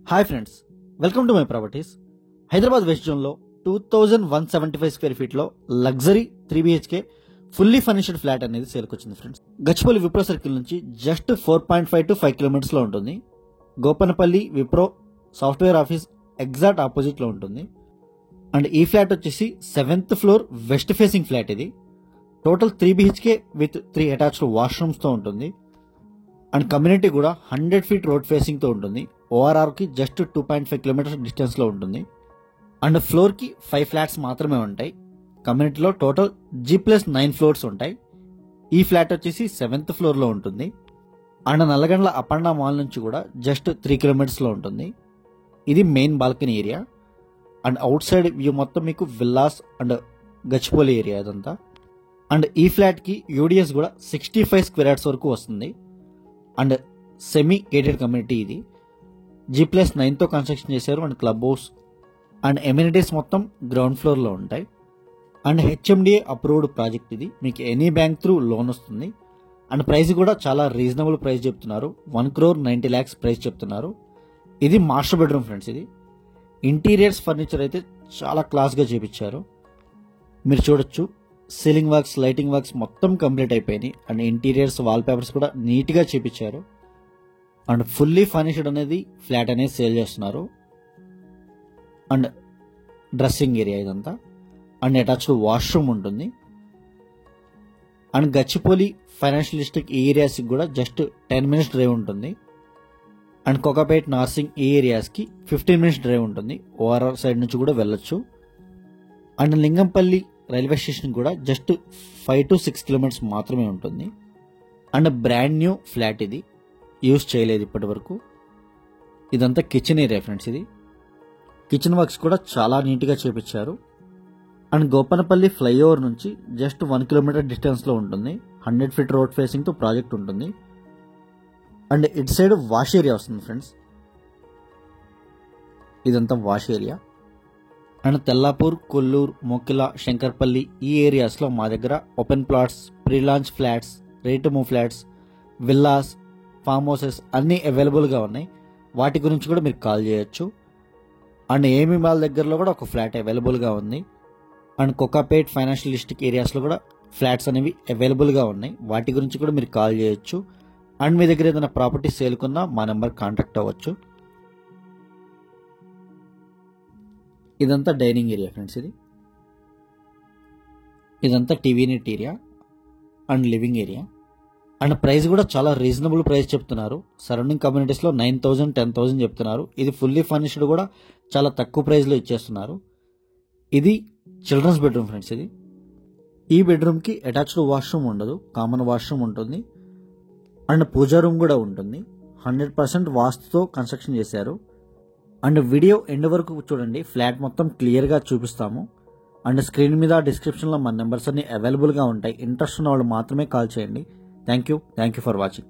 Hi friends, welcome to my properties. Hyderabad west జోన్లో 2175 square ఫీట్లో luxury 3BHK fully furnished flat అనేది సేల్కి వచ్చింది ఫ్రెండ్స్. గచ్చిపల్లి విప్రో సర్కిల్ నుంచి జస్ట్ 4.5 to 5 కిలోమీటర్స్లో ఉంటుంది. Gopanpally Wipro software office exact ఆపోజిట్లో ఉంటుంది. అండ్ ఈ ఫ్లాట్ వచ్చేసి 7th floor west facing flat. ఇది టోటల్ 3BHK విత్ 3 అటాచ్డ్ వాష్రూమ్స్తో ఉంటుంది. అండ్ కమ్యూనిటీ కూడా 100 feet రోడ్ ఫేసింగ్తో ఉంటుంది. ఓఆర్ఆర్కి జస్ట్ 2.5 కిలోమీటర్స్ డిస్టెన్స్లో ఉంటుంది. అండ్ ఫ్లోర్కి 5 ఫ్లాట్స్ మాత్రమే ఉంటాయి. కమ్యూనిటీలో టోటల్ G+9 ఫ్లోర్స్ ఉంటాయి. ఈ ఫ్లాట్ వచ్చేసి 7th ఫ్లోర్లో ఉంటుంది. అండ్ నల్లగండ్ల అపర్ణ మాల్ నుంచి కూడా జస్ట్ 3 కిలోమీటర్స్లో ఉంటుంది. ఇది main balcony area. And out side view మొత్తం మీకు విల్లాస్ అండ్ గచ్చిపోలి ఏరియా ఇదంతా. అండ్ ఈ ఫ్లాట్కి యూడిఎస్ కూడా 65 స్క్వేర్ యార్డ్స్ వరకు వస్తుంది. And semi gated community. ఇది G+9తో కన్స్ట్రక్షన్ చేశారు. And club house and amenities మొత్తం గ్రౌండ్ ఫ్లోర్లో ఉంటాయి. And HMDA approved project. ఇది మీకు ఎనీ బ్యాంక్ త్రూ లోన్ వస్తుంది. అండ్ ప్రైస్ కూడా చాలా రీజనబుల్ ప్రైస్ చెప్తున్నారు. 1,90 lakhs ప్రైస్ చెప్తున్నారు. ఇది మాస్టర్ బెడ్రూమ్ ఫ్రెండ్స్. ఇది ఇంటీరియర్స్ ఫర్నిచర్ అయితే చాలా క్లాస్గా చేపించారు. మీరు చూడొచ్చు, సీలింగ్ వర్క్స్, లైటింగ్ వర్క్స్ మొత్తం కంప్లీట్ అయిపోయినాయి. అండ్ ఇంటీరియర్స్, వాల్ పేపర్స్ కూడా నీట్గా చేపించారు. అండ్ ఫుల్లీ ఫర్నిష్డ్ అనేది ఫ్లాట్ అనేది సేల్ చేస్తున్నారు. అండ్ డ్రెస్సింగ్ ఏరియా ఇదంతా. అండ్ అటాచ్డ్ వాష్రూమ్ ఉంటుంది. అండ్ గచ్చిపోలి ఫైనాన్షియల్ డిస్ట్రిక్ట్ ఈ ఏరియాస్కి కూడా జస్ట్ 10 minutes డ్రైవ్ ఉంటుంది. అండ్ కోకాపేట్, నార్సింగ్ ఈ ఏరియాస్కి 15 minutes డ్రైవ్ ఉంటుంది. ఓఆర్ఆర్ సైడ్ నుంచి కూడా వెళ్ళొచ్చు. అండ్ లింగంపల్లి రైల్వే స్టేషన్ కూడా జస్ట్ 5 to 6 కిలోమీటర్స్ మాత్రమే ఉంటుంది. And brand new flat. ఇది యూజ్ చేయలేదు ఇప్పటి వరకు. ఇదంతా కిచెన్ ఏరియా ఫ్రెండ్స్. ఇది కిచెన్ వర్క్స్ కూడా చాలా నీట్గా చేపించారు. అండ్ గోపనపల్లి ఫ్లైఓవర్ నుంచి జస్ట్ 1 kilometer డిస్టెన్స్లో ఉంటుంది. 100 feet రోడ్ ఫేసింగ్తో ప్రాజెక్ట్ ఉంటుంది. అండ్ ఇటు సైడ్ వాష్ ఏరియా వస్తుంది ఫ్రెండ్స్. ఇదంతా wash area. And Tellapur, Kollur, Mokila, Shankarpalli ఈ ఏరియాస్లో మా దగ్గర open plots, pre launch flats, ready to move flats, villas, form houses అన్నీ అవైలబుల్గా ఉన్నాయి. వాటి గురించి కూడా మీరు కాల్ చేయొచ్చు. అండ్ ఏమి మాల్ దగ్గరలో కూడా ఒక ఫ్లాట్ అవైలబుల్గా ఉంది. అండ్ కోకాపేట్ ఫైనాన్షియల్ డిస్ట్రిక్ట్ ఏరియాస్లో కూడా ఫ్లాట్స్ అనేవి అవైలబుల్గా ఉన్నాయి. వాటి గురించి కూడా మీరు కాల్ చేయొచ్చు. అండ్ మీ దగ్గర ఏదైనా ప్రాపర్టీ సేల్కున్నా మా నెంబర్ కాంటాక్ట్ అవ్వచ్చు. ఇదంతా డైనింగ్ ఏరియా ఫ్రెండ్స్. ఇదంతా TV unit area and living area. And price కూడా చాలా రీజనబుల్ ప్రైస్ చెప్తున్నారు. సరౌండింగ్ కమ్యూనిటీస్లో 9,000, 10,000 చెప్తున్నారు. ఇది ఫుల్లీ ఫర్నిష్డ్ కూడా చాలా తక్కువ ప్రైస్లో ఇచ్చేస్తున్నారు. ఇది చిల్డ్రన్స్ బెడ్రూమ్ ఫ్రెండ్స్. ఈ బెడ్రూమ్కి అటాచ్డ్ వాష్రూమ్ ఉండదు, కామన్ వాష్రూమ్ ఉంటుంది. అండ్ పూజా రూమ్ కూడా ఉంటుంది. 100% వాస్తుతో కన్స్ట్రక్షన్ చేశారు. అండ్ వీడియో ఎండ్ వరకు చూడండి, ఫ్లాట్ మొత్తం క్లియర్గా చూపిస్తాము. అండ్ స్క్రీన్ మీద, డిస్క్రిప్షన్లో మన నెంబర్స్ అన్ని అవైలబుల్గా ఉంటాయి. ఇంట్రెస్ట్ ఉన్న వాళ్ళు మాత్రమే కాల్ చేయండి. Thank you for watching.